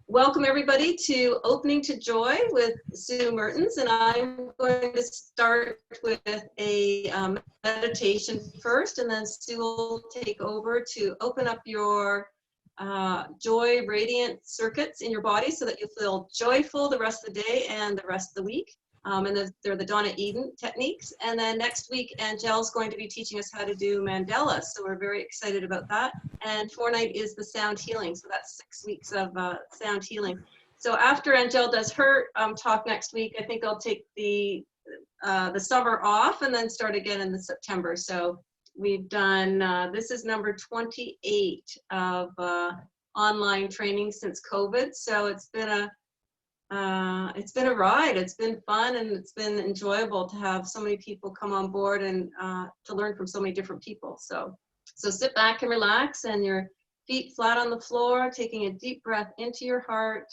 Welcome everybody to Opening to Joy with Sue Meertens, and I'm going to start with a meditation first, and then Sue will take over to open up your joy radiant circuits in your body so that you feel joyful the rest of the day and the rest of the week. And they're the Donna Eden techniques. And then next week, Angel's going to be teaching us how to do mandalas. So we're very excited about that. And fortnight is the sound healing. So that's 6 weeks of sound healing. So after Angel does her talk next week, I think I'll take the summer off and then start again in the September. So we've done, this is number 28 of online training since COVID. So it's been a ride. It's been fun, and it's been enjoyable to have so many people come on board and to learn from so many different people. So sit back and relax, and your feet flat on the floor, taking a deep breath into your heart.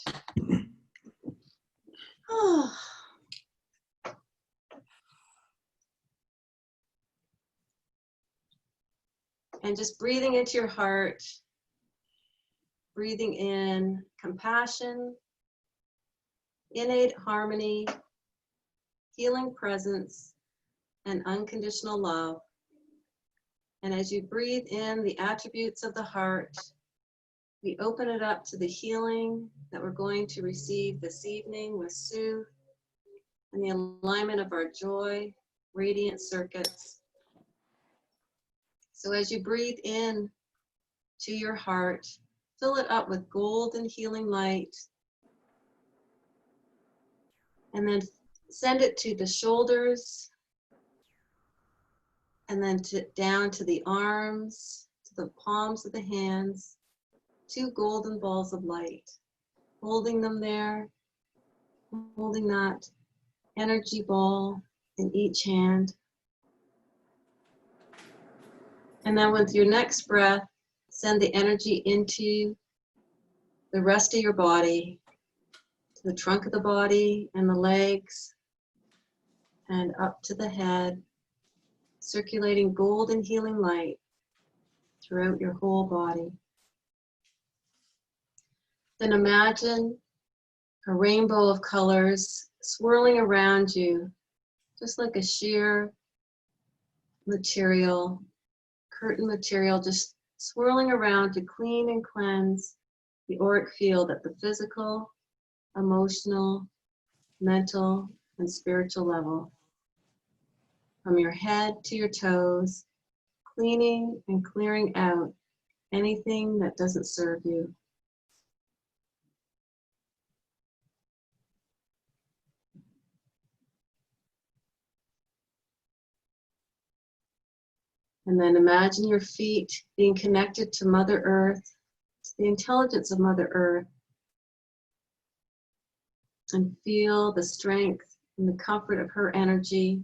And just breathing into your heart, breathing in compassion, innate harmony, healing presence, and unconditional love. And as you breathe in the attributes of the heart, we open it up to the healing that we're going to receive this evening with Sue, and the alignment of our joy, radiant circuits. So as you breathe in to your heart, fill it up with golden healing light, and then send it to the shoulders, and then down to the arms, to the palms of the hands, 2 golden balls of light, holding them there, holding that energy ball in each hand. And then with your next breath, send the energy into the rest of your body, to the trunk of the body and the legs, and up to the head, circulating golden healing light throughout your whole body. Then imagine a rainbow of colors swirling around you, just like a sheer material, curtain material, just swirling around to clean and cleanse the auric field at the physical, emotional, mental, and spiritual level. From your head to your toes, cleaning and clearing out anything that doesn't serve you. And then imagine your feet being connected to Mother Earth, to the intelligence of Mother Earth, and feel the strength and the comfort of her energy.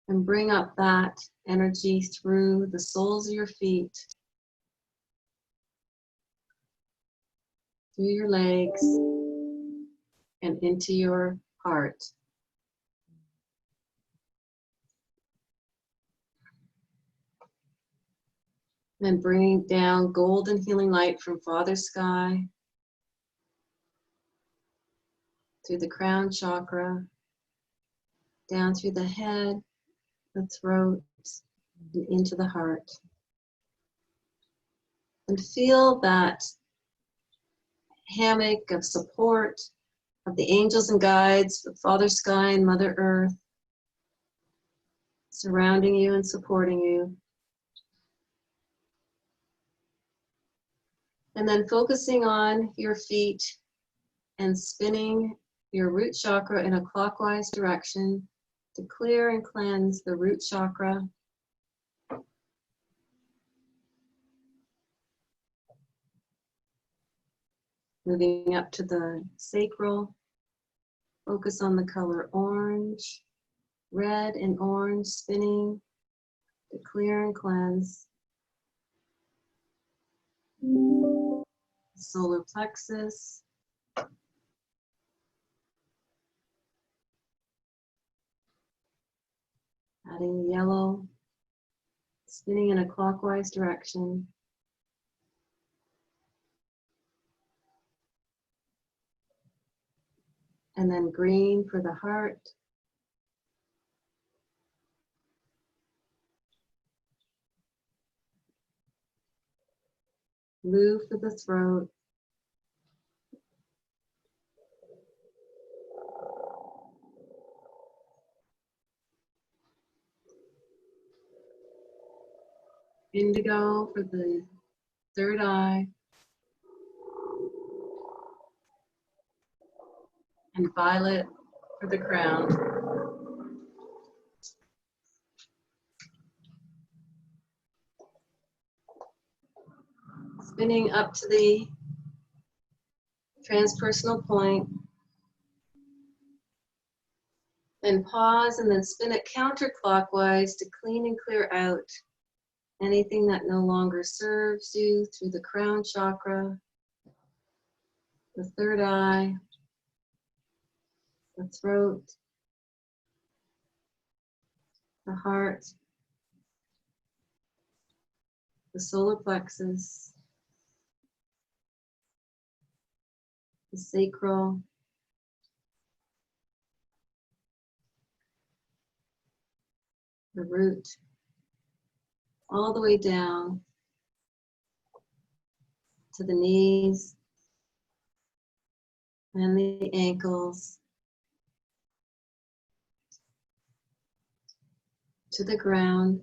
And bring up that energy through the soles of your feet, through your legs, and into your heart. Then bringing down golden healing light from Father Sky, through the crown chakra, down through the head, the throat, and into the heart. And feel that hammock of support of the angels and guides, of Father Sky and Mother Earth, surrounding you and supporting you. And then focusing on your feet and spinning your root chakra in a clockwise direction to clear and cleanse the root chakra. Moving up to the sacral, focus on the color orange, red and orange, spinning to clear and cleanse. Solar plexus. Adding yellow, spinning in a clockwise direction. And then green for the heart. Blue for the throat. Indigo for the third eye. And violet for the crown. Spinning up to the transpersonal point. Then pause and then spin it counterclockwise to clean and clear out anything that no longer serves you through the crown chakra, the third eye, the throat, the heart, the solar plexus, the sacral, the root, all the way down to the knees and the ankles, to the ground.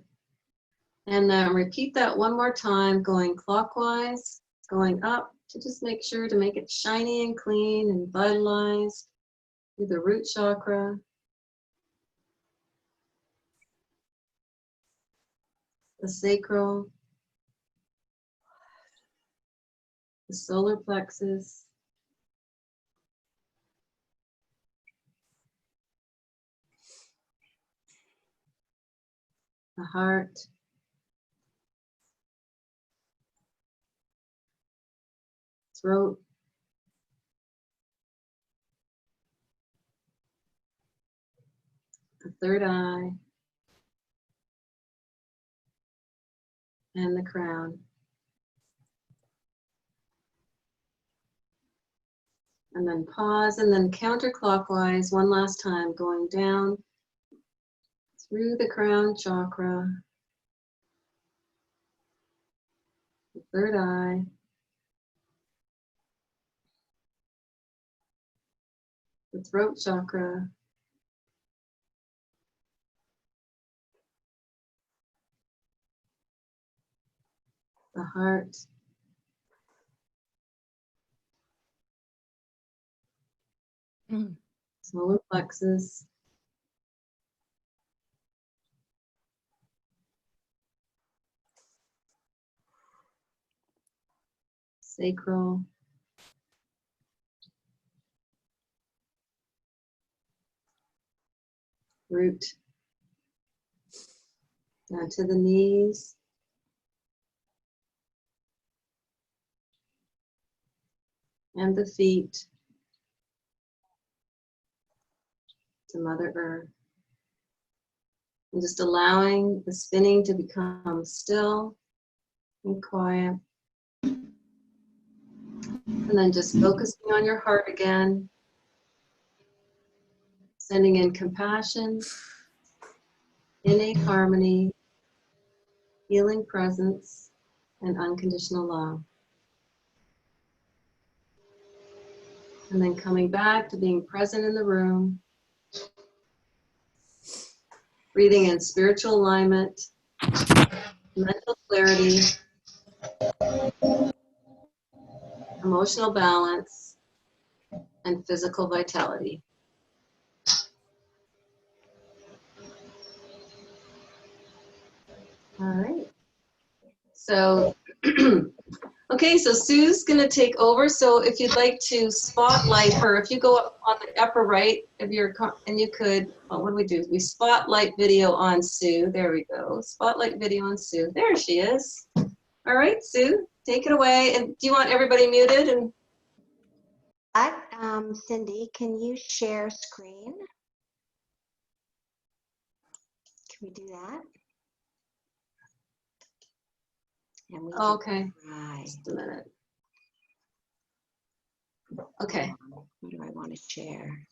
And then repeat that one more time, going clockwise, going up to just make sure to make it shiny and clean and vitalized through the root chakra, the sacral, the solar plexus, the heart, throat, the third eye, and the crown. And then pause and then counterclockwise one last time, going down through the crown chakra, the third eye, the throat chakra, the heart, solar plexus, sacral, root, down to the knees, and the feet, to Mother Earth. And just allowing the spinning to become still and quiet. And then just focusing on your heart again, sending in compassion, innate harmony, healing presence, and unconditional love. And then coming back to being present in the room, breathing in spiritual alignment, mental clarity, emotional balance, and physical vitality. All right. So, okay, so Sue's going to take over. So if you'd like to spotlight her, if you go up on the upper right of your, and you could, well, what do? We spotlight video on Sue. There we go. Spotlight video on Sue. There she is. All right, Sue, take it away. And do you want everybody muted? And Cindy, can you share screen? Can we do that? And we Okay, try. just a minute. Okay. What do I want to share?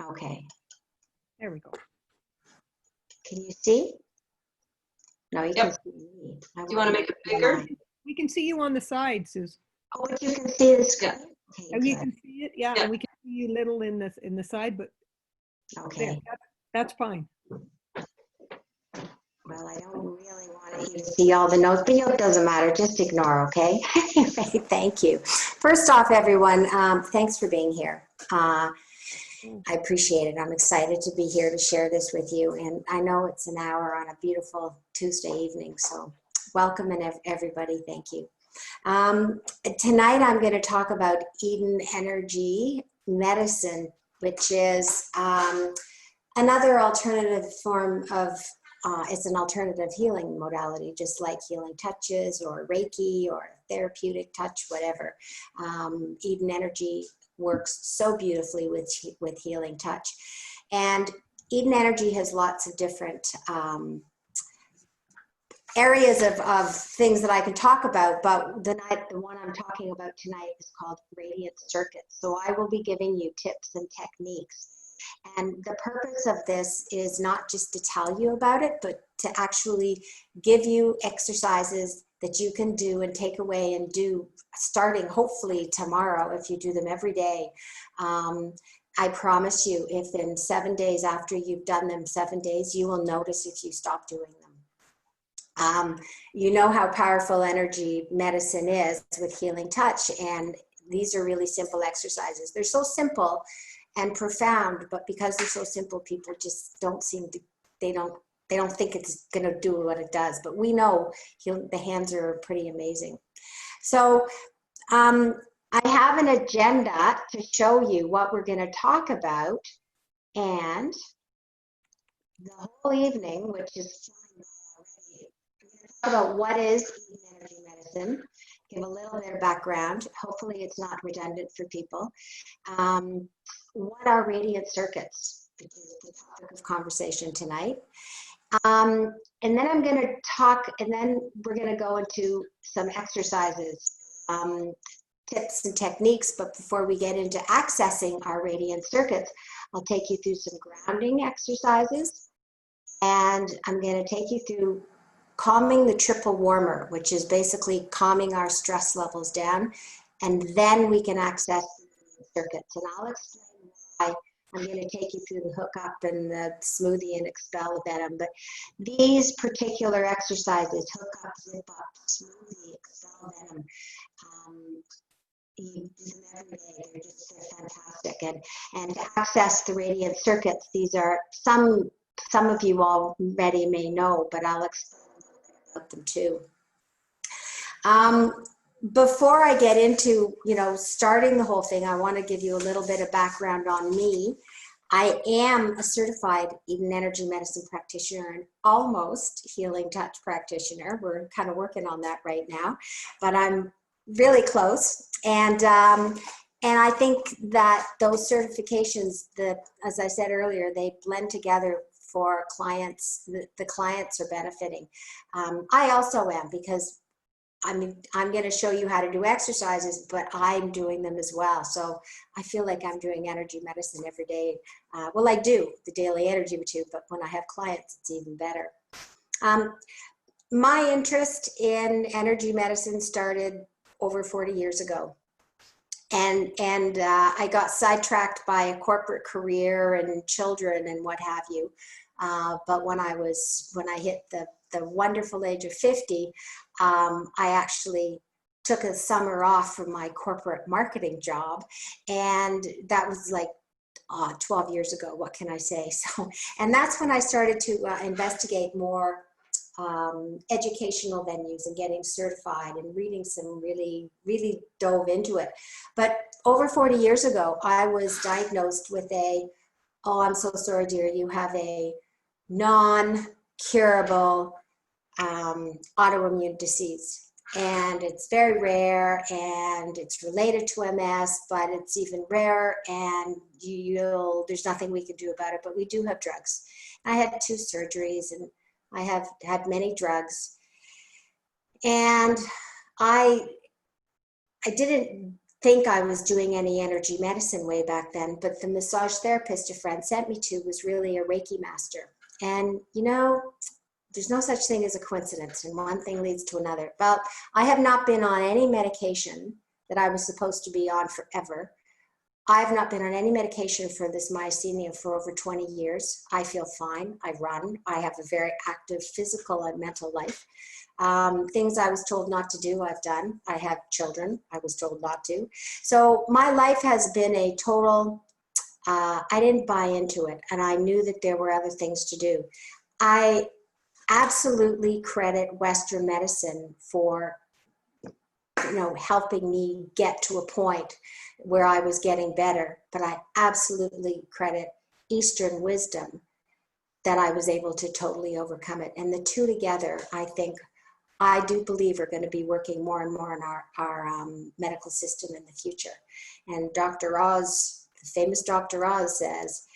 Okay. There we go. Can you see? No, you can Yep. see me. Do you want to make it bigger? We can see you on the side, Suze. Oh, but you can see the screen? Yeah. Okay, And you good. can see it, yeah, Yeah. and we can see you little in the side, but Okay. there, that's fine. Well, I don't really want you to see all the notes, but it doesn't matter. Just ignore, okay? Anyway, thank you. First off, everyone, thanks for being here. I appreciate it. I'm excited to be here to share this with you. And I know it's an hour on a beautiful Tuesday evening, so welcome and everybody. Thank you. Tonight, I'm going to talk about Eden Energy Medicine, which is another alternative form of it's an alternative healing modality, just like healing touches or Reiki or therapeutic touch, whatever. Eden Energy works so beautifully with healing touch. And Eden Energy has lots of different areas of things that I can talk about, but the one I'm talking about tonight is called Radiant Circuits. So I will be giving you tips and techniques. And the purpose of this is not just to tell you about it, but to actually give you exercises that you can do and take away and do starting hopefully tomorrow if you do them every day. I promise you, if in 7 days after you've done them 7 days, you will notice if you stop doing them. You know how powerful energy medicine is with healing touch, and these are really simple exercises. They're so simple and profound, but because they're so simple, people just don't seem to, they don't think it's going to do what it does. But we know the hands are pretty amazing. So I have an agenda to show you what we're going to talk about, and the whole evening, which is about what is Eden Energy Medicine, give a little bit of background. Hopefully it's not redundant for people. What are radiant circuits, which is the topic of conversation tonight. And then I'm going to talk, and then we're going to go into some exercises, tips and techniques. But before we get into accessing our radiant circuits, I'll take you through some grounding exercises, and I'm going to take you through calming the triple warmer, which is basically calming our stress levels down, and then we can access the circuits. And I'll explain why I'm going to take you through the hookup and the smoothie and expel venom. But these particular exercises, hookup, zip up, smoothie, expel venom, you do them every day. They're fantastic. And to access the radiant circuits, these are some of you already may know, but I'll explain about them too. Before I get into, starting the whole thing, I want to give you a little bit of background on me. I am a certified Eden Energy Medicine practitioner and almost healing touch practitioner. We're kind of working on that right now, but I'm really close. And I think that those certifications, as I said earlier, they blend together for clients. The clients are benefiting. I also am, because I'm going to show you how to do exercises, but I'm doing them as well. So I feel like I'm doing energy medicine every day. Well, I do the daily energy routine, but when I have clients, it's even better. My interest in energy medicine started over 40 years ago. And I got sidetracked by a corporate career and children and what have you. But when I hit the wonderful age of 50, I actually took a summer off from my corporate marketing job, and that was like 12 years ago. What can I say? So, and that's when I started to investigate more educational venues and getting certified and reading some really dove into it. But over 40 years ago, I was diagnosed with oh, I'm so sorry, dear, you have a non-curable autoimmune disease. And it's very rare, and it's related to MS, but it's even rarer, and there's nothing we can do about it, but we do have drugs. I had 2 surgeries, and I have had many drugs. And I didn't think I was doing any energy medicine way back then, but the massage therapist a friend sent me to was really a Reiki master. And you know, there's no such thing as a coincidence, and one thing leads to another. Well, I have not been on any medication that I was supposed to be on forever. I've not been on any medication for this myasthenia for over 20 years. I feel fine. I run. I have a very active physical and mental life. Things I was told not to do, I've done. I have children. I was told not to. So my life has been a total, I didn't buy into it, and I knew that there were other things to do. I absolutely credit Western medicine for, you know, helping me get to a point where I was getting better, but I absolutely credit Eastern wisdom that I was able to totally overcome it. And the two together, I do believe are going to be working more and more in our medical system in the future. And Dr. Oz, the famous Dr. Oz says,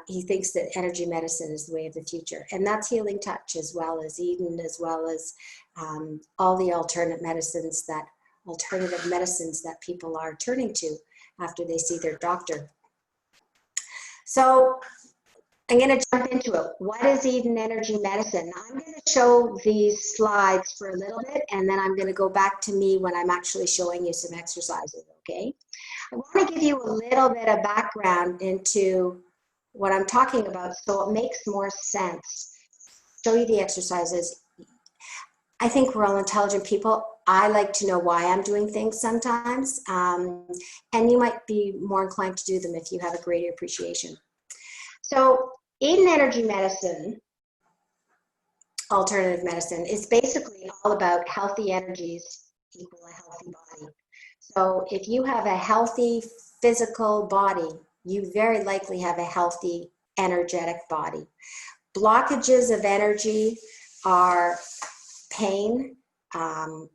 he thinks that energy medicine is the way of the future. And that's healing touch, as well as Eden, as well as all the alternative medicines that people are turning to after they see their doctor. So I'm going to jump into it. What is Eden Energy Medicine? I'm going to show these slides for a little bit, and then I'm going to go back to me when I'm actually showing you some exercises, okay? I want to give you a little bit of background into what I'm talking about so it makes more sense. Show you the exercises. I think we're all intelligent people. I like to know why I'm doing things sometimes, and you might be more inclined to do them if you have a greater appreciation. So Eden Energy Medicine, alternative medicine, is basically all about healthy energies equal a healthy body. So if you have a healthy physical body, you very likely have a healthy energetic body. Blockages of energy are pain,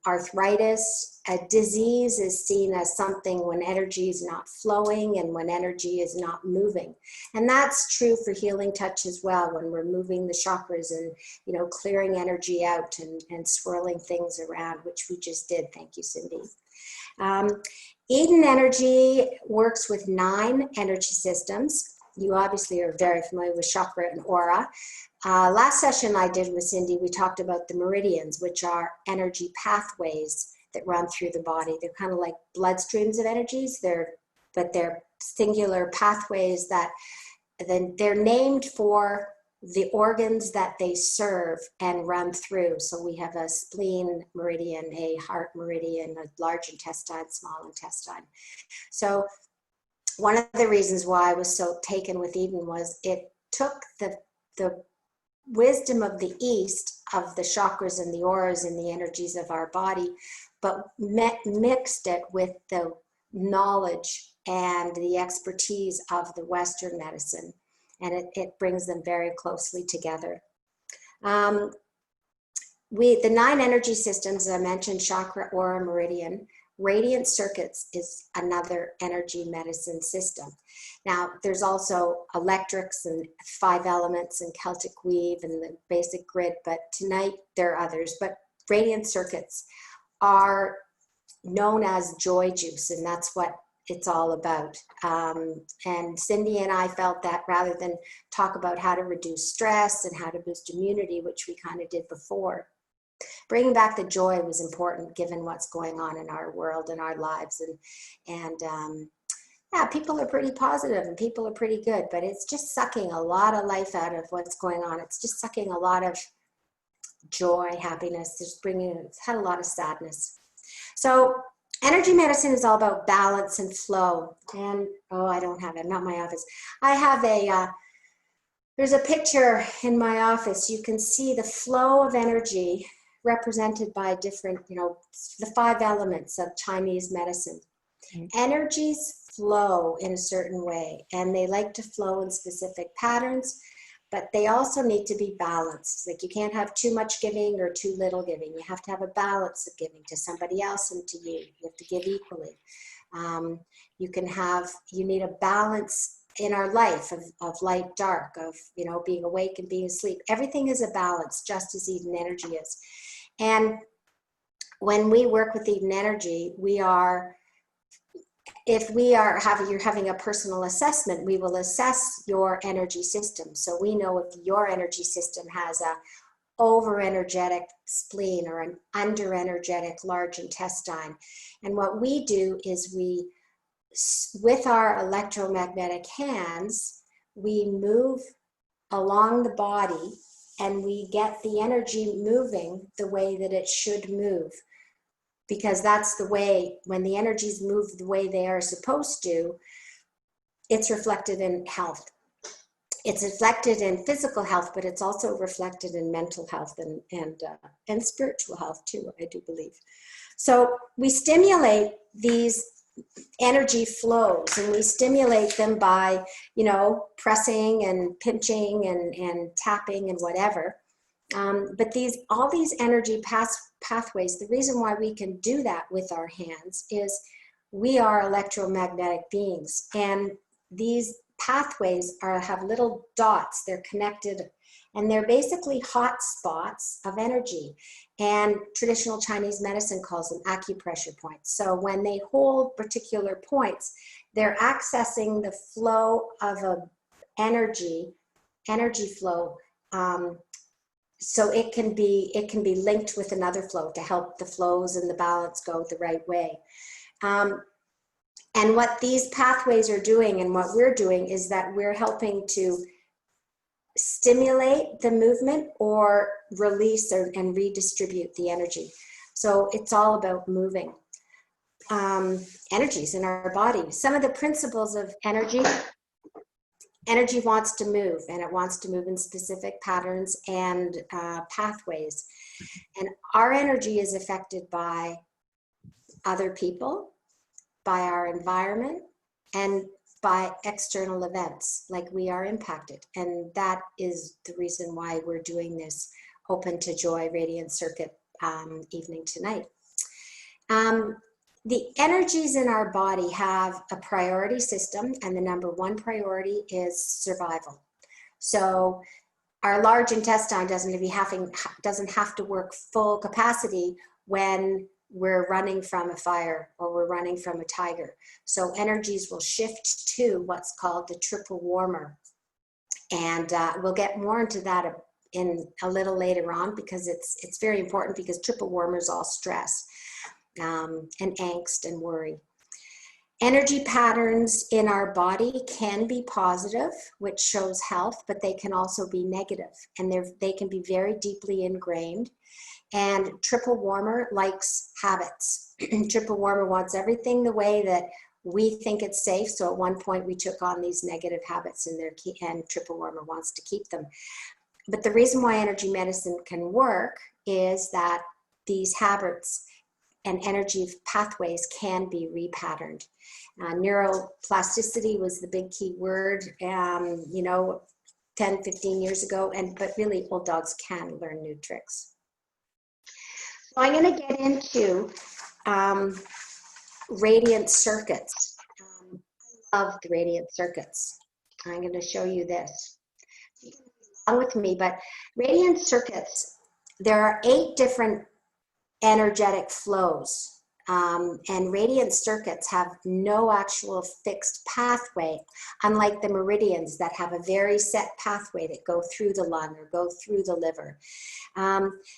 arthritis. A disease is seen as something when energy is not flowing and when energy is not moving. And that's true for healing touch as well, when we're moving the chakras and, you know, clearing energy out and swirling things around, which we just did. Thank you, Cindy. Eden Energy works with 9 energy systems. You obviously are very familiar with chakra and aura. Last session I did with Cindy, we talked about the meridians, which are energy pathways that run through the body. They're kind of like bloodstreams of energies, but they're singular pathways that then they're named for the organs that they serve and run through. So we have a spleen meridian, a heart meridian, a large intestine, small intestine. So one of the reasons why I was so taken with Eden was it took the wisdom of the East, of the chakras and the auras and the energies of our body, but mixed it with the knowledge and the expertise of the Western medicine. And it brings them very closely together. The 9 energy systems I mentioned, chakra, aura, meridian. Radiant circuits is another energy medicine system. Now, there's also electrics and 5 elements and Celtic weave and the basic grid, but tonight there are others. But radiant circuits are known as joy juice, and that's what it's all about. And Cindy and I felt that rather than talk about how to reduce stress and how to boost immunity, which we kind of did before, bringing back the joy was important given what's going on in our world and our lives. And yeah, people are pretty positive and people are pretty good, but it's just sucking a lot of life out of what's going on. It's just sucking a lot of joy, happiness, it's had a lot of sadness. So energy medicine is all about balance and flow. And, oh, I don't have it, not my office. I have there's a picture in my office. You can see the flow of energy represented by different, you know, the 5 elements of Chinese medicine. Energies flow in a certain way, and they like to flow in specific patterns, but they also need to be balanced. Like you can't have too much giving or too little giving. You have to have a balance of giving to somebody else and to you. You have to give equally. You need a balance in our life of light, dark, of, you know, being awake and being asleep. Everything is a balance, just as Eden energy is. And when we work with Eden energy, if you're having a personal assessment, we will assess your energy system. So we know if your energy system has a over energetic spleen or an under energetic large intestine. And what we do is with our electromagnetic hands, we move along the body and we get the energy moving the way that it should move. Because that's the way, when the energies move the way they are supposed to, it's reflected in health. It's reflected in physical health, but it's also reflected in mental health and spiritual health too, I do believe. So we stimulate these energy flows, and we stimulate them by, you know, pressing and pinching and tapping and whatever. But all these energy pathways, the reason why we can do that with our hands is we are electromagnetic beings, and these pathways have little dots. They're connected, and they're basically hot spots of energy. And traditional Chinese medicine calls them acupressure points. So when they hold particular points, they're accessing the flow of a energy flow. So it can be linked with another flow to help the flows and the balance go the right way. And what these pathways are doing and what we're doing is that we're helping to stimulate the movement or release and redistribute the energy. So it's all about moving energies in our body. Some of the principles of energy wants to move, and it wants to move in specific patterns and pathways. And our energy is affected by other people, by our environment, and by external events, like we are impacted. And that is the reason why we're doing this Open to Joy Radiant Circuit evening tonight. The energies in our body have a priority system, and the number one priority is survival. So our large intestine doesn't have to work full capacity when we're running from a fire or we're running from a tiger. So energies will shift to what's called the triple warmer. And we'll get more into that in a little later on, because it's very important, because triple warmer is all stress and angst and worry. Energy patterns in our body can be positive, which shows health, but they can also be negative, and they can be very deeply ingrained. And triple warmer likes habits. Triple warmer wants everything the way that we think it's safe. So at one point we took on these negative habits and triple warmer wants to keep them. But the reason why energy medicine can work is that these habits and energy pathways can be repatterned. Neuroplasticity was the big key word, 10, 15 years ago, but really old dogs can learn new tricks. So I'm going to get into radiant circuits. I love the radiant circuits. I'm going to show you this. You can go along with me, but radiant circuits, there are 8 different energetic flows. And radiant circuits have no actual fixed pathway, unlike the meridians that have a very set pathway that go through the lung or go through the liver.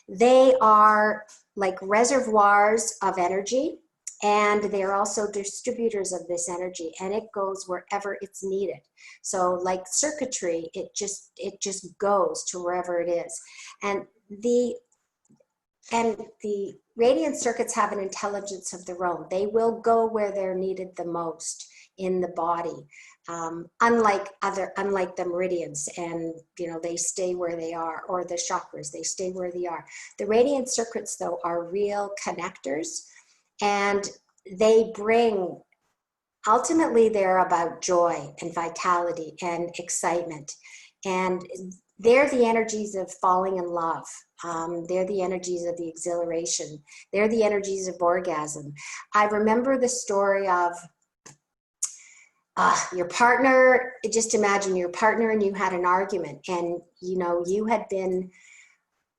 They are like reservoirs of energy, and they're also distributors of this energy, and it goes wherever it's needed. So like circuitry, it just goes to wherever it is. And the radiant circuits have an intelligence of their own. They will go where they're needed the most in the body, unlike the meridians, and they stay where they are, or the chakras, they stay where they are. The radiant circuits, though, are real connectors, and ultimately they're about joy and vitality and excitement, and they're the energies of falling in love. They're the energies of the exhilaration. They're the energies of orgasm. I remember the story of your partner, just imagine your partner and you had an argument, and you had been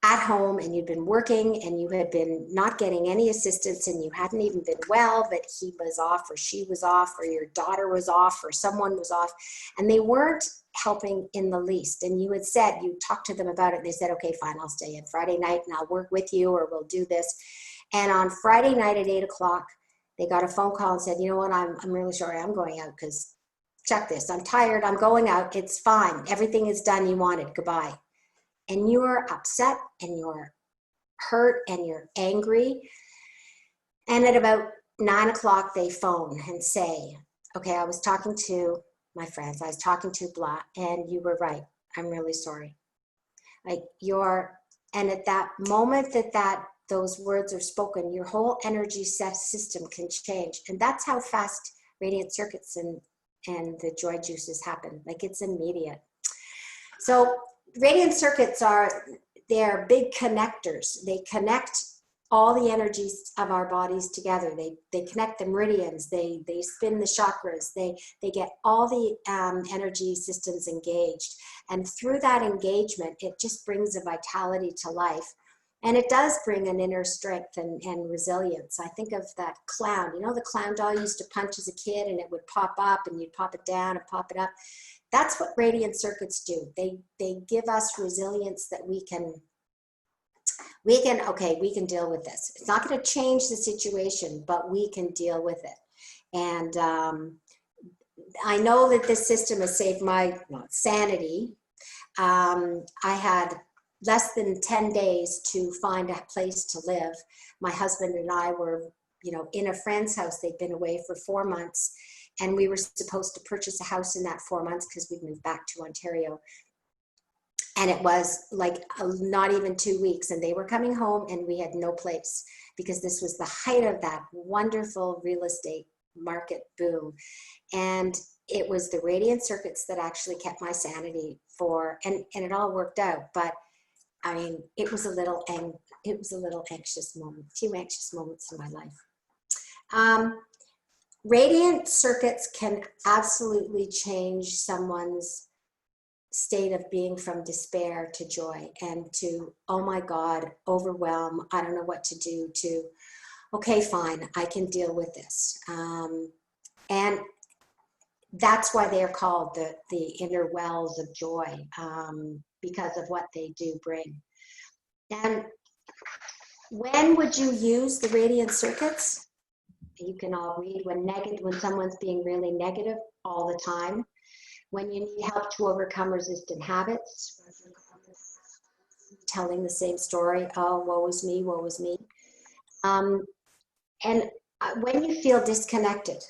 at home and you'd been working and you had been not getting any assistance and you hadn't even been well, but he was off or she was off or your daughter was off or someone was off, and they weren't helping in the least. And you had said, you talked to them about it, and they said, okay, fine, I'll stay in Friday night and I'll work with you, or we'll do this. And on Friday night at 8 o'clock, they got a phone call and said, you know what, I'm really sorry, I'm going out because check this, I'm tired, I'm going out, it's fine, everything is done, you wanted, goodbye. And you're upset and you're hurt and you're angry. And at about 9 o'clock, they phone and say, okay, I was talking to my friends, I was talking to blah, and you were right, I'm really sorry. Like and at that moment that those words are spoken, your whole energy system can change. And that's how fast radiant circuits and the joy juices happen. Like, it's immediate. So radiant circuits they're big connectors. They connect all the energies of our bodies together. They connect the meridians. They spin the chakras. They get all the energy systems engaged. And through that engagement, it just brings a vitality to life. And it does bring an inner strength and resilience. I think of that clown. You know, the clown doll you used to punch as a kid and it would pop up and you'd pop it down and pop it up. That's what radiant circuits do. They give us resilience that we can deal with this. It's not going to change the situation, but we can deal with it. And I know that this system has saved my sanity. I had less than 10 days to find a place to live. My husband and I were, in a friend's house. They'd been away for 4 months. And we were supposed to purchase a house in that 4 months because we'd moved back to Ontario. And it was like not even 2 weeks. And they were coming home and we had no place because this was the height of that wonderful real estate market boom. And it was the radiant circuits that actually kept my sanity and it all worked out. But I mean, it was a little anxious moment, few anxious moments in my life. Radiant circuits can absolutely change someone's state of being from despair to joy and to, oh my God, overwhelm, I don't know what to do, to, okay, fine, I can deal with this. And that's why they are called the inner wells of joy, because of what they do bring. And when would you use the radiant circuits? You can all read when someone's being really negative all the time, when you need help to overcome resistant habits, telling the same story, oh, woe is me, woe is me. And when you feel disconnected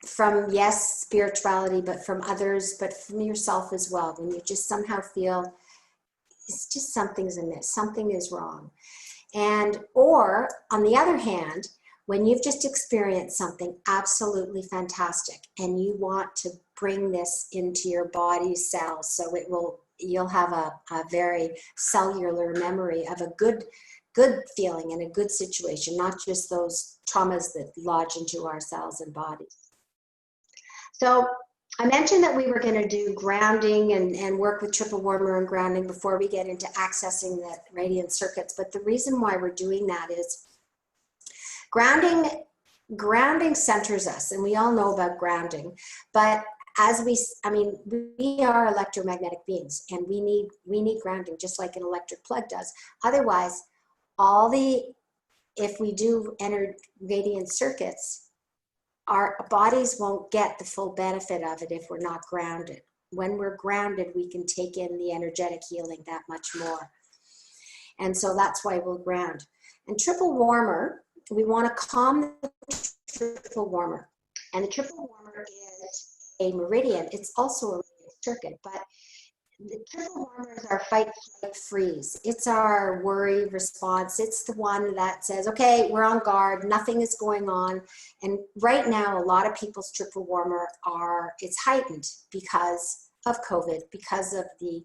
from, yes, spirituality, but from others, but from yourself as well, when you just somehow feel it's just something's amiss, something is wrong. Or on the other hand, when you've just experienced something absolutely fantastic and you want to bring this into your body's cells, so you'll have a very cellular memory of a good feeling and a good situation, not just those traumas that lodge into our cells and bodies. So I mentioned that we were going to do grounding and work with triple warmer and grounding before we get into accessing the radiant circuits. But the reason why we're doing that is grounding centers us, and we all know about grounding. But we are electromagnetic beings, and we need grounding just like an electric plug does. Otherwise, if we do enter radiant circuits, our bodies won't get the full benefit of it if we're not grounded. When we're grounded, we can take in the energetic healing that much more. And so that's why we'll ground. And triple warmer, we want to calm the triple warmer. And the triple warmer is a meridian. It's also a radiant circuit, but the triple warmer is our fight, flight, freeze. It's our worry response. It's the one that says, okay, we're on guard, nothing is going on. And right now, a lot of people's triple warmer it's heightened because of COVID, because of the,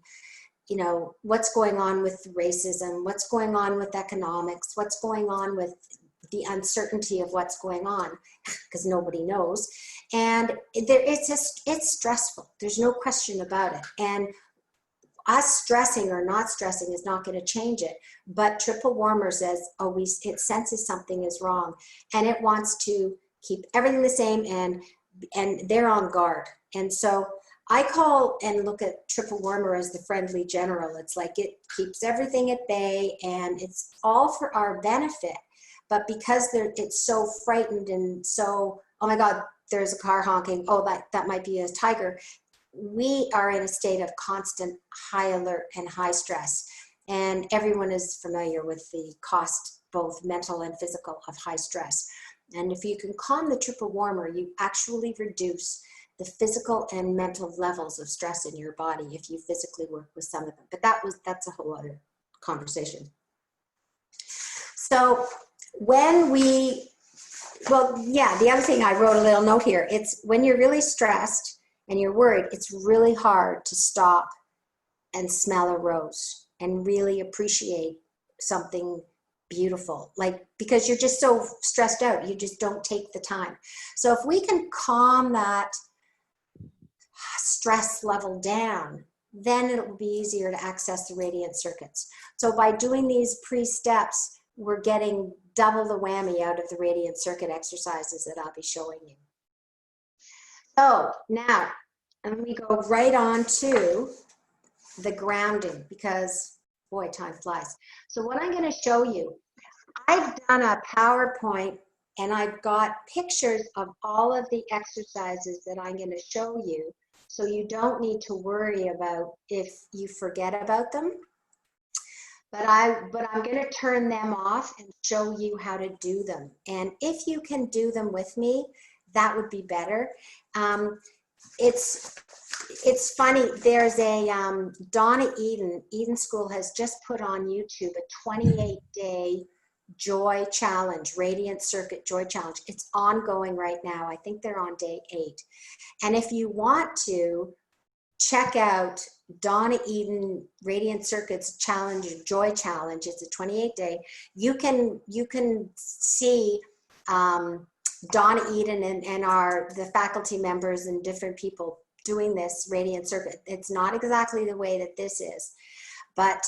what's going on with racism, what's going on with economics, what's going on with the uncertainty of what's going on, because nobody knows. And it's stressful. There's no question about it. And us stressing or not stressing is not going to change it. But triple warmer says, oh, it senses something is wrong, and it wants to keep everything the same, and they're on guard. And so I call and look at triple warmer as the friendly general. It's like it keeps everything at bay, and it's all for our benefit. But because it's so frightened and so, oh my God, there's a car honking. Oh, that might be a tiger. We are in a state of constant high alert and high stress. And everyone is familiar with the cost, both mental and physical, of high stress. And if you can calm the triple warmer, you actually reduce the physical and mental levels of stress in your body if you physically work with some of them. But that's a whole other conversation. So the other thing, I wrote a little note here. It's when you're really stressed and you're worried, it's really hard to stop and smell a rose and really appreciate something beautiful, because you're just so stressed out, you just don't take the time. So if we can calm that stress level down, then it will be easier to access the radiant circuits. So by doing these pre-steps, we're getting double the whammy out of the radiant circuit exercises that I'll be showing you. So now, let me go right on to the grounding, because boy, time flies. So what I'm going to show you, I've done a PowerPoint and I've got pictures of all of the exercises that I'm going to show you, so you don't need to worry about if you forget about them. But I'm going to turn them off and show you how to do them. And if you can do them with me, that would be better. It's funny, there's a Donna Eden School has just put on YouTube a 28-day joy challenge, radiant circuit joy challenge. It's ongoing right now. I think they're on day 8. And if you want to check out Donna Eden Radiant Circuits Challenge, Joy Challenge, it's a 28-day, you can see Donna Eden and the faculty members and different people doing this radiant circuit. It's not exactly the way that this is, but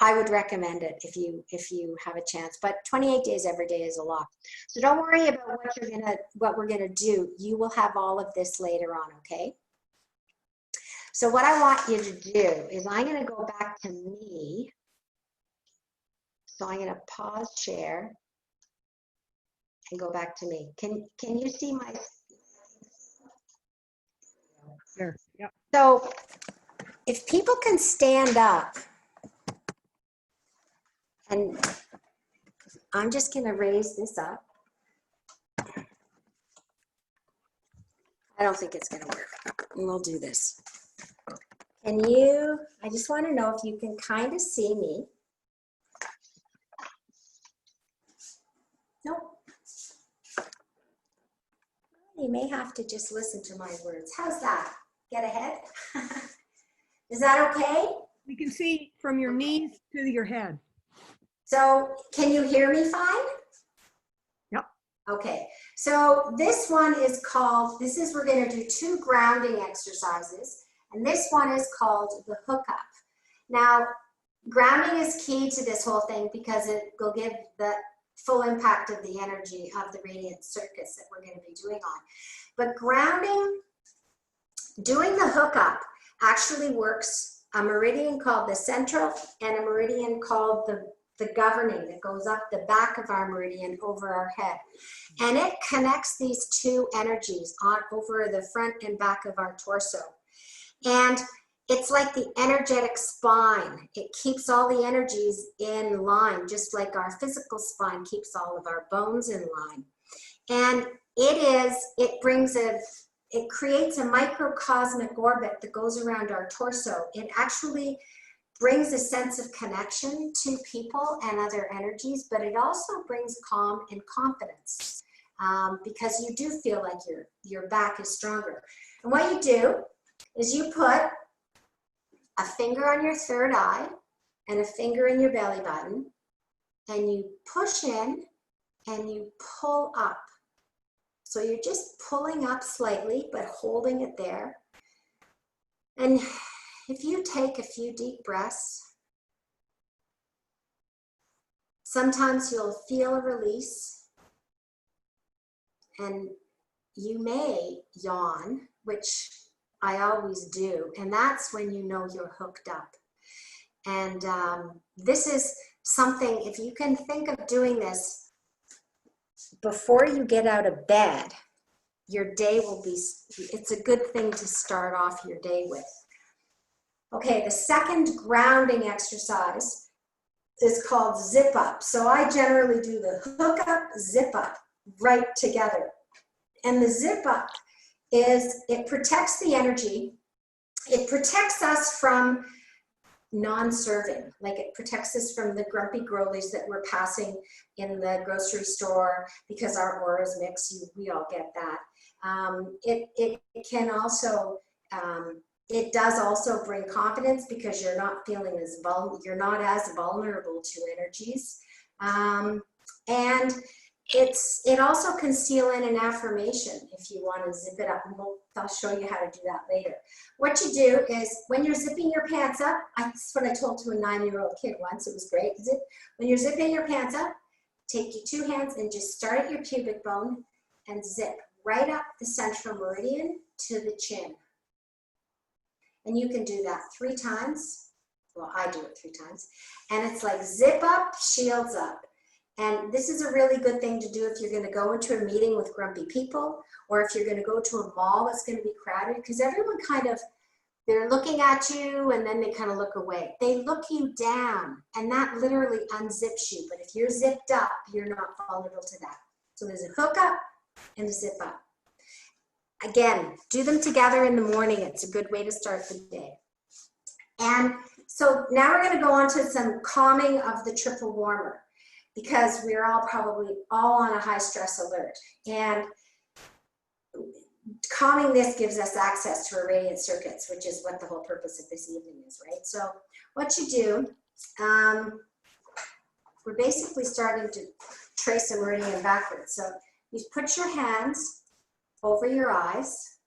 I would recommend it if you have a chance. But 28 days every day is a lot. So don't worry about what we're gonna do. You will have all of this later on, okay? So what I want you to do is I'm gonna go back to me. So I'm gonna pause share and go back to me. Can you see my? There, yep. So if people can stand up, and I'm just going to raise this up. I don't think it's going to work. We'll do this. I just want to know if you can kind of see me. Nope. You may have to just listen to my words. How's that? Get ahead? Is that okay? We can see from your knees to your head. So can you hear me fine? Yep. Okay, so this one is called, we're going to do 2 grounding exercises, and this one is called the hookup. Now, grounding is key to this whole thing because it will give the full impact of the energy of the radiant circuits that we're going to be doing on. But grounding, doing the hookup actually works a meridian called the central and a meridian called the governing that goes up the back of our meridian over our head. And it connects these 2 energies over the front and back of our torso. And it's like the energetic spine. It keeps all the energies in line, just like our physical spine keeps all of our bones in line. And it creates a microcosmic orbit that goes around our torso. It actually brings a sense of connection to people and other energies, but it also brings calm and confidence because you do feel like your back is stronger. And what you do is you put a finger on your third eye and a finger in your belly button, and you push in and you pull up. So you're just pulling up slightly, but holding it there. And if you take a few deep breaths, sometimes you'll feel a release, and you may yawn, which I always do, and that's when you know you're hooked up. And this is something, if you can think of doing this before you get out of bed, your day will be, it's a good thing to start off your day with. Okay, the second grounding exercise is called zip up. So I generally do the hook up, zip up right together. And the zip up is, it protects the energy. It protects us from non-serving, like it protects us from the grumpy growlies that we're passing in the grocery store because our auras mix. We all get that. It can also, it does also bring confidence because you're not feeling as you're not as vulnerable to energies, and it also can seal in an affirmation if you want to zip it up. And I'll show you how to do that later. What you do is when you're zipping your pants up, that's what I told to a 9-year-old kid once. It was great. When you're zipping your pants up, take your 2 hands and just start at your pubic bone and zip right up the central meridian to the chin. And you can do that 3 times. Well, I do it 3 times. And it's like zip up, shields up. And this is a really good thing to do if you're going to go into a meeting with grumpy people, or if you're going to go to a mall that's going to be crowded, because everyone kind of, they're looking at you and then they kind of look away. They look you down, and that literally unzips you. But if you're zipped up, you're not vulnerable to that. So there's a hook up and a zip up. Again, do them together in the morning. It's a good way to start the day. And so now we're going to go on to some calming of the triple warmer, because we're all probably all on a high stress alert. And calming this gives us access to our radiant circuits, which is what the whole purpose of this evening is, right? So what you do, we're basically starting to trace a meridian backwards. So you put your hands over your eyes,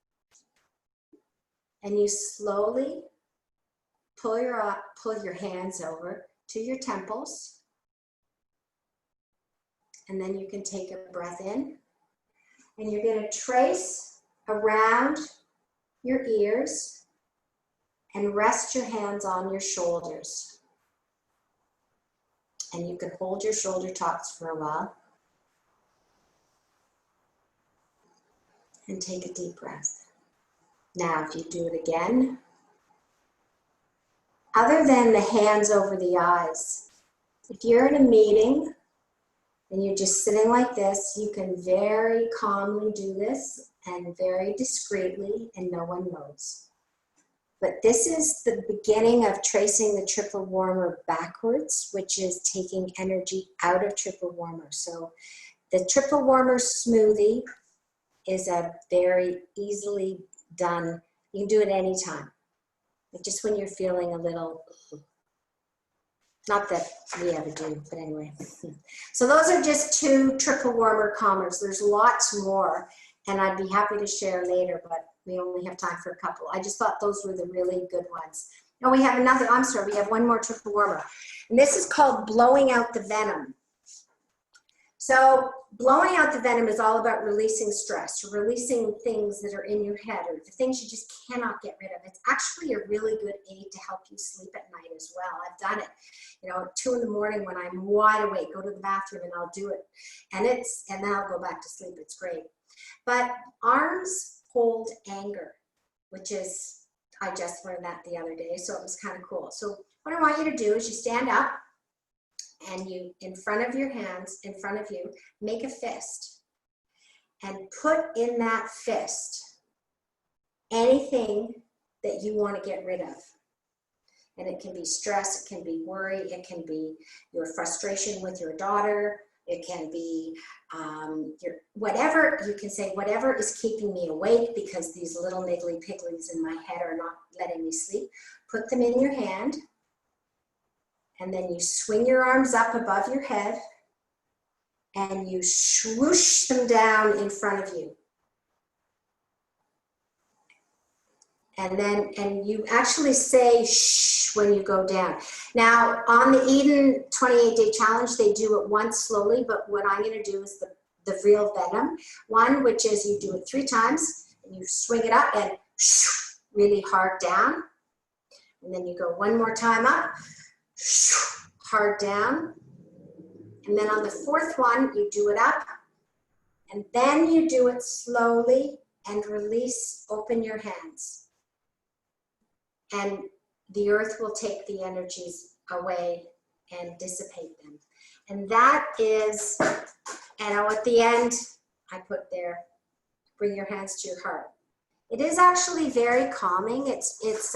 and you slowly pull your hands over to your temples. And then you can take a breath in, and you're going to trace around your ears and rest your hands on your shoulders. And you can hold your shoulder tops for a while. And take a deep breath. Now, if you do it again, other than the hands over the eyes, if you're in a meeting and you're just sitting like this, you can very calmly do this and very discreetly, and no one knows. But this is the beginning of tracing the triple warmer backwards, which is taking energy out of triple warmer. So the triple warmer smoothie is a very easily done, you can do it anytime. But just when you're feeling a little, not that we ever do, but anyway. So those are just 2 triple warmer calmers. There's lots more, and I'd be happy to share later, but we only have time for a couple. I just thought those were the really good ones. And we have another, I'm sorry, we have one more triple warmer. And this is called blowing out the venom. So blowing out the venom is all about releasing stress, releasing things that are in your head, or the things you just cannot get rid of. It's actually a really good aid to help you sleep at night as well. I've done it, you know, at 2 in the morning when I'm wide awake, go to the bathroom and I'll do it. And then I'll go back to sleep. It's great. But arms hold anger, which is, I just learned that the other day, so it was kind of cool. So what I want you to do is you stand up, and you, in front of your hands, in front of you, make a fist and put in that fist anything that you want to get rid of. And it can be stress, it can be worry, it can be your frustration with your daughter, it can be your whatever. You can say whatever is keeping me awake because these little niggly pigglies in my head are not letting me sleep. Put them in your hand. And then you swing your arms up above your head, and you swoosh them down in front of you. And you actually say shh when you go down. Now, on the Eden 28-day challenge, they do it once slowly, but what I'm gonna do is the real venom one, which is you do it 3 times, and you swing it up and shh, really hard down. And then you go 1 more time up, shh, hard down. And then on the 4th one, you do it up, and then you do it slowly and release, open your hands. And the earth will take the energies away and dissipate them. And that is, and at the end, I put there, bring your hands to your heart. It is actually very calming. It's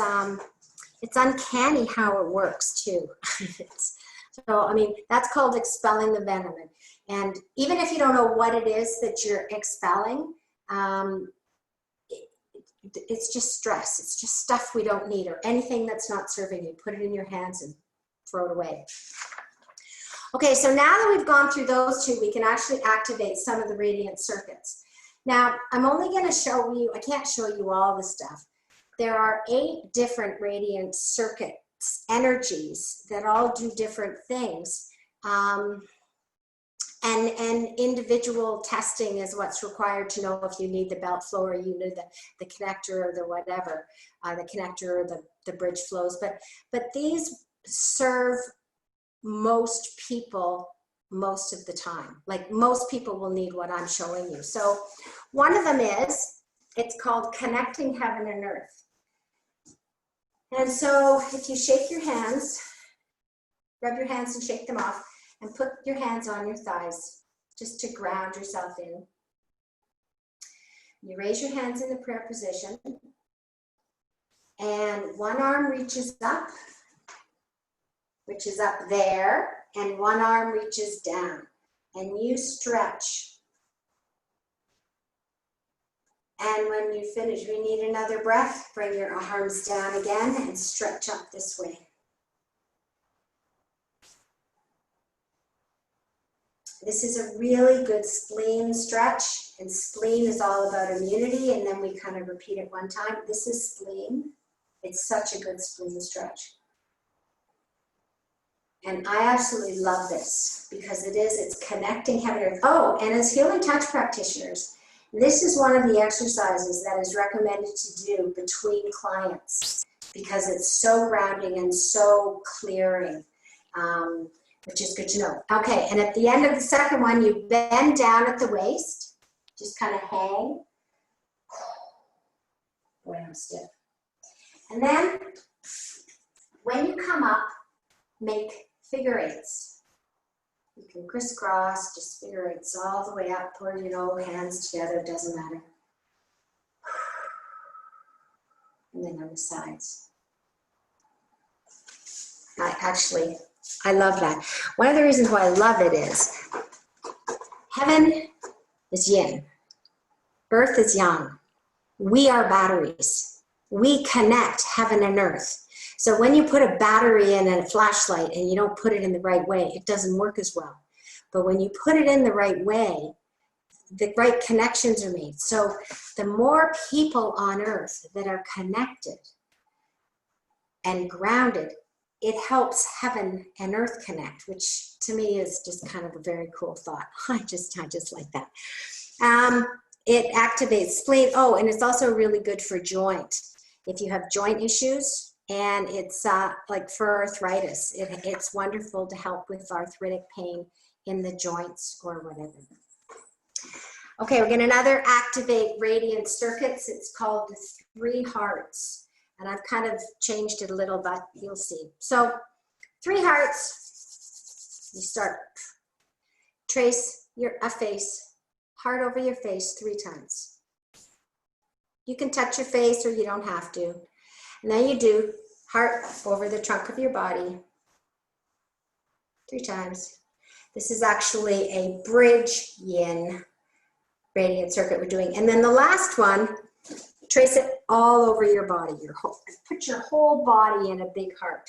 uncanny how it works too. So, I mean, that's called expelling the venom. And even if you don't know what it is that you're expelling, it's just stress. It's just stuff we don't need, or anything that's not serving you. Put it in your hands and throw it away. Okay, so now that we've gone through those 2, we can actually activate some of the radiant circuits. Now, I'm only going to show you, I can't show you all the stuff. There are 8 different radiant circuits, energies that all do different things. And individual testing is what's required to know if you need the belt flow or you need the connector or the whatever, the connector or the bridge flows. But these serve most people most of the time. Like most people will need what I'm showing you. So one of them is, it's called Connecting Heaven and Earth. And so if you shake your hands, rub your hands and shake them off, and put your hands on your thighs just to ground yourself in. You raise your hands in the prayer position, and one arm reaches up, which is up there, and one arm reaches down, and you stretch. And when you finish, we need another breath. Bring your arms down again and stretch up this way. This is a really good spleen stretch, and spleen is all about immunity, and then we kind of repeat it 1 time. This is spleen. It's such a good spleen stretch. And I absolutely love this because it's connecting heaven and earth. Oh, and as healing touch practitioners, this is one of the exercises that is recommended to do between clients because it's so grounding and so clearing. Which is good to know. Okay, and at the end of the second one, you bend down at the waist, just kind of hang. Boy, I'm stiff. And then when you come up, make figure 8s. You can crisscross, just figure 8s all the way up, or hands together, doesn't matter. And then on the sides. I love that. One of the reasons why I love it is heaven is yin, earth is yang. We are batteries. We connect heaven and earth. So when you put a battery in a flashlight and you don't put it in the right way, it doesn't work as well. But when you put it in the right way, the right connections are made. So the more people on earth that are connected and grounded, it helps heaven and earth connect, which to me is just kind of a very cool thought. I just like that. It activates spleen. Oh, and it's also really good for joint. If you have joint issues, and it's like for arthritis, it's wonderful to help with arthritic pain in the joints or whatever. Okay, we're going to another activate radiant circuits. It's called the 3 hearts. And I've kind of changed it a little, but you'll see. So 3 hearts, you start, trace a face, heart over your face 3 times. You can touch your face or you don't have to. And then you do heart over the trunk of your body 3 times. This is actually a bridge yin radiant circuit we're doing. And then the last one, trace it all over your body, put your whole body in a big heart.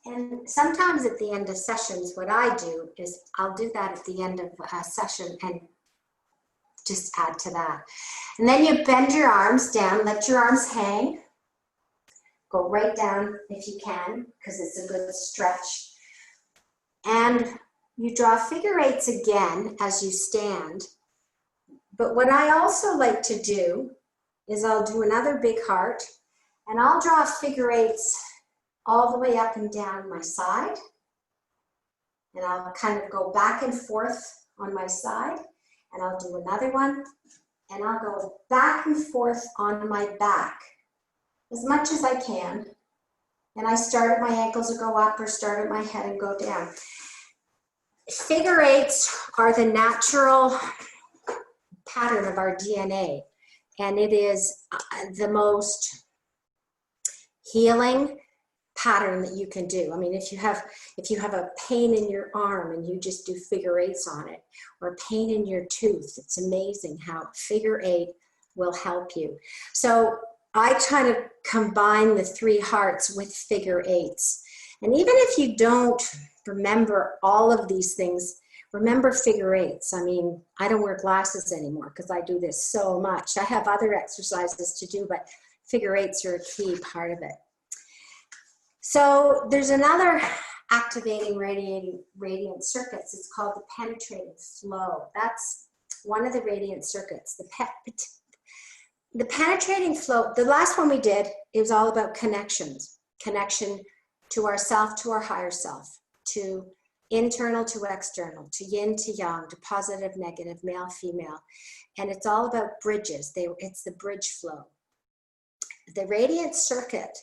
And sometimes at the end of sessions, what I do is I'll do that at the end of a session and just add to that. And then you bend your arms down, let your arms hang. Go right down if you can, because it's a good stretch. And you draw figure eights again as you stand. But what I also like to do is I'll do another big heart, and I'll draw figure eights all the way up and down my side. And I'll kind of go back and forth on my side, and I'll do another one, and I'll go back and forth on my back as much as I can. And I start at my ankles and go up, or start at my head and go down. Figure eights are the natural pattern of our DNA, and it is the most healing pattern that you can do. I mean, if you have a pain in your arm and you just do figure eights on it, or pain in your tooth, it's amazing how figure eight will help you. So I kind of combine the 3 hearts with figure eights. And even if you don't remember all of these things, remember figure eights. I mean, I don't wear glasses anymore because I do this so much. I have other exercises to do, but figure eights are a key part of it. So there's another activating radiant circuits. It's called the penetrating flow. That's one of the radiant circuits. The penetrating flow, the last one we did, it was all about connections. Connection to ourself, to our higher self, to internal to external, to yin to yang, to positive, negative, male, female. And it's all about bridges. It's the bridge flow. The radiant circuit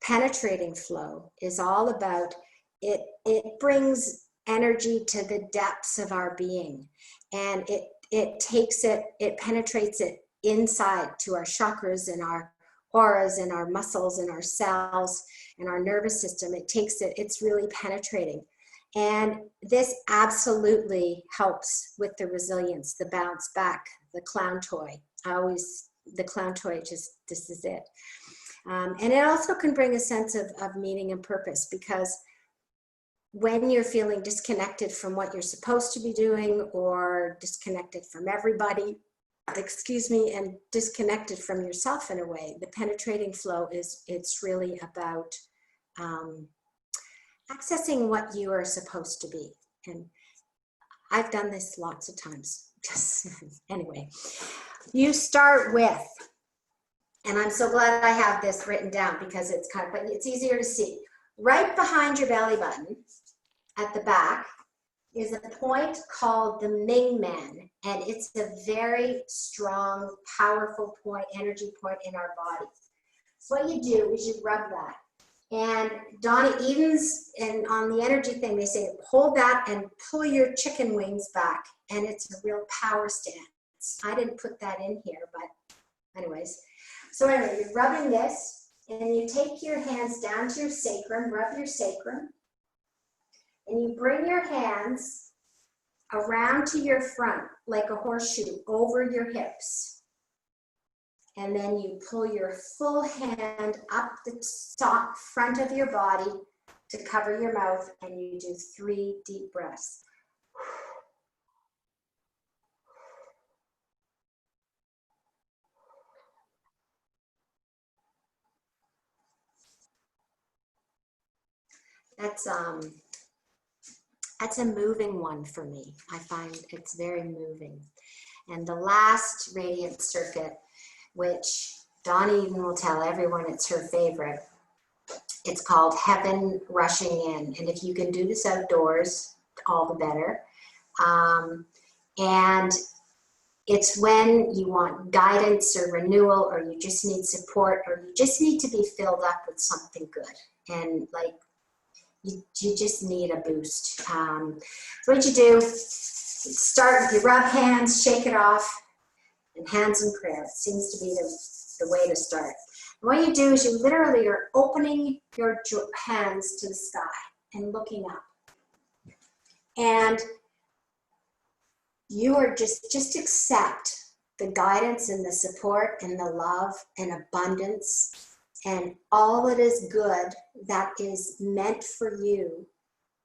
penetrating flow is all about it brings energy to the depths of our being, and it penetrates it inside to our chakras and our auras and our muscles and our cells and our nervous system. It's really penetrating, and this absolutely helps with the resilience, the bounce back, the clown toy. The clown toy, this is it. And it also can bring a sense of meaning and purpose, because when you're feeling disconnected from what you're supposed to be doing, or disconnected from everybody, and disconnected from yourself in a way, the penetrating flow it's really about accessing what you are supposed to be. And I've done this lots of times. Anyway, you start with, and I'm so glad I have this written down because but it's easier to see. Right behind your belly button at the back is a point called the Ming Men, and it's a very strong, powerful point, energy point in our body. So what you do is you rub that. And Donna Eden's, and on the energy thing, they say, hold that and pull your chicken wings back. And it's a real power stance. I didn't put that in here, but anyways. So anyway, you're rubbing this, and you take your hands down to your sacrum, rub your sacrum, and you bring your hands around to your front like a horseshoe over your hips. And then you pull your full hand up the top front of your body to cover your mouth, and you do 3 deep breaths. That's a moving one for me. I find it's very moving. And the last radiant circuit, which Donna Eden will tell everyone it's her favorite, it's called Heaven Rushing In. And if you can do this outdoors, all the better. And it's when you want guidance or renewal, or you just need support, or you just need to be filled up with something good. And like, you just need a boost. So what you do, start with your rub hands, shake it off, and hands in prayer. It seems to be the way to start. And what you do is you literally are opening your hands to the sky and looking up. And you are just accept the guidance and the support and the love and abundance and all that is good that is meant for you,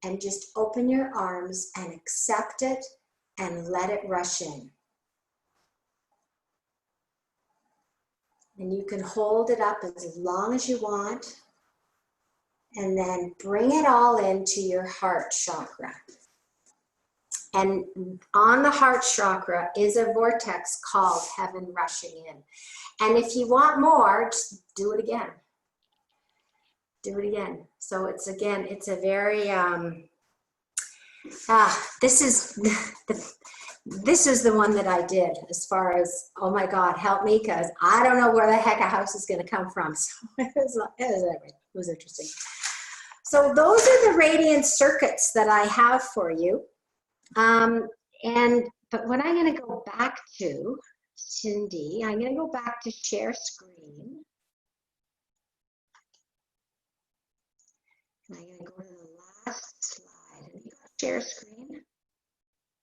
and just open your arms and accept it and let it rush in. And you can hold it up as long as you want, and then bring it all into your heart chakra. And on the heart chakra is a vortex called heaven rushing in. And if you want more, just do it again. Do it again. So it's a very, this is the one that I did as far as, oh my God, help me, because I don't know where the heck a house is going to come from. So it was interesting. So those are the radiant circuits that I have for you. But what I'm going to go back to, Cindy, I'm going to go back to share screen. And I'm going to go to the last slide. And you go share screen.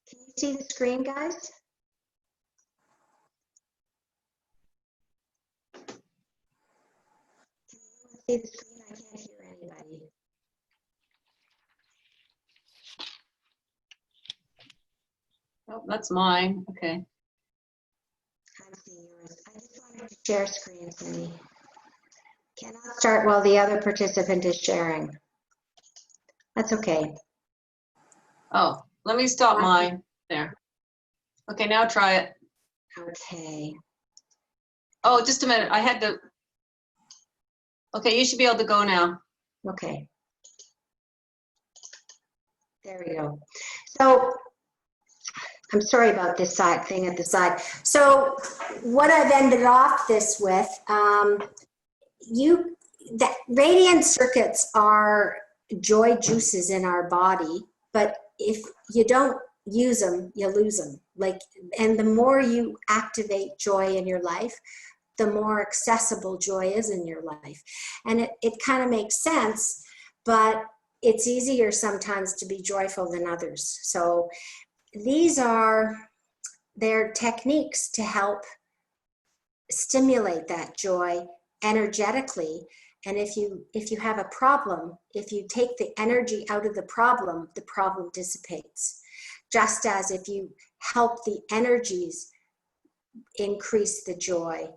Can you see the screen, guys? Can you see the screen? I can't hear anybody. Oh, that's mine. Okay. I'm seeing yours. I just wanted to share screen, Cindy. Cannot start while the other participant is sharing. That's okay. Oh, let me stop mine there. Okay, now try it. Okay. Oh, just a minute. I had to. Okay, you should be able to go now. Okay. There we go. So I'm sorry about this side thing at the side. So what I've ended off this with, that radiant circuits are joy juices in our body, but if you don't use them, you lose them. And the more you activate joy in your life, the more accessible joy is in your life. And it kind of makes sense, but it's easier sometimes to be joyful than others. So they're techniques to help stimulate that joy energetically. And if you have a problem, if you take the energy out of the problem dissipates. Just as if you help the energies increase the joy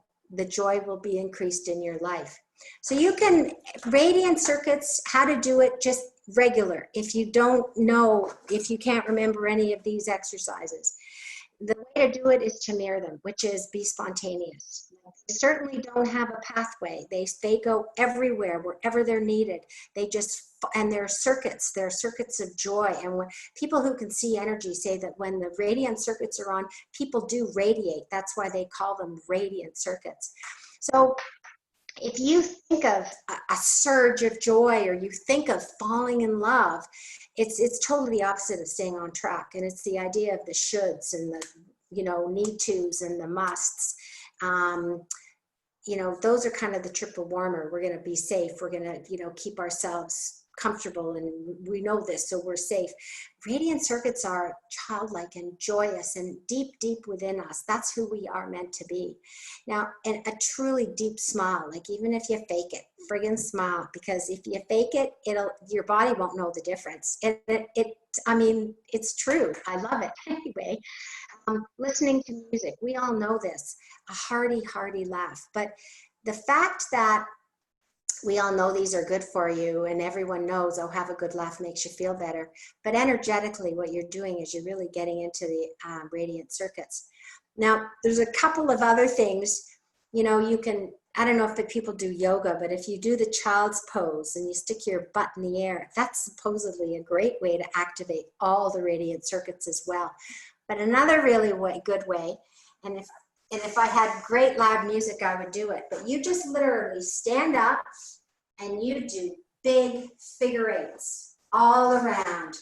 will be increased in your life. So you can, radiant circuits, how to do it, just regular. If you don't know, if you can't remember any of these exercises, the way to do it is to mirror them, which is be spontaneous. They certainly don't have a pathway. They go everywhere, wherever they're needed. And they're circuits of joy. And when people who can see energy say that when the radiant circuits are on, people do radiate. That's why they call them radiant circuits. So if you think of a surge of joy, or you think of falling in love, it's totally the opposite of staying on track. And it's the idea of the shoulds and the, need tos and the musts. Those are kind of the triple warmer. We're going to be safe. We're going to, keep ourselves comfortable, and we know this, so we're safe. Radiant circuits are childlike and joyous and deep, deep within us. That's who we are meant to be. Now, and a truly deep smile, like even if you fake it, friggin' smile, because if you fake it, your body won't know the difference. It's true. I love it. Anyway, listening to music, we all know this, a hearty, hearty laugh. But the fact that we all know these are good for you, and everyone knows, oh, have a good laugh makes you feel better. But energetically, what you're doing is you're really getting into the radiant circuits. Now, there's a couple of other things, you can, I don't know if people do yoga, but if you do the child's pose and you stick your butt in the air, that's supposedly a great way to activate all the radiant circuits as well. But another really good way, and if I had great loud music, I would do it. But you just literally stand up and you do big figure eights all around.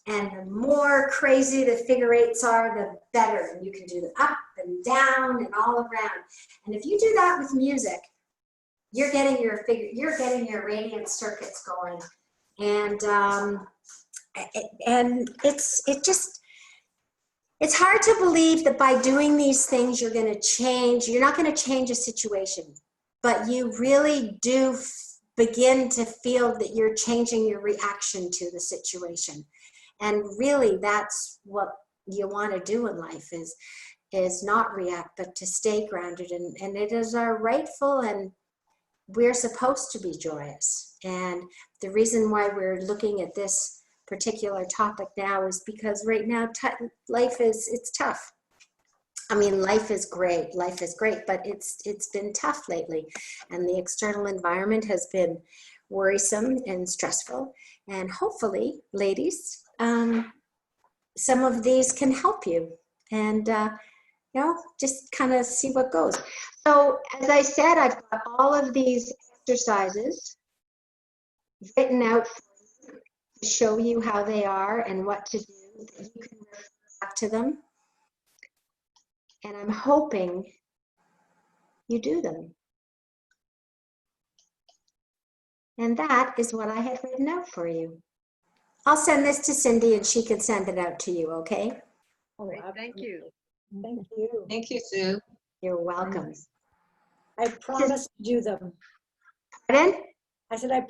And the more crazy the figure eights are, the better. And you can do them up and down and all around. And if you do that with music, you're getting your radiant circuits going. And it's hard to believe that by doing these things, you're not going to change a situation. but you really do begin to feel that you're changing your reaction to the situation. And really that's what you want to do in life, is not react, but to stay grounded. And it is our rightful, and we're supposed to be joyous. And the reason why we're looking at this particular topic now is because right now life it's tough. I mean, life is great, but it's been tough lately, and the external environment has been worrisome and stressful. And hopefully, ladies, some of these can help you, and just kind of see what goes. So, as I said, I've got all of these exercises written out for you to show you how they are and what to do, that you can refer back to them. And I'm hoping you do them. And that is what I had written out for you. I'll send this to Cindy and she can send it out to you, okay? Great, thank you. Thank you. Thank you, Sue. You're welcome. I promise to do them. Pardon? I said, I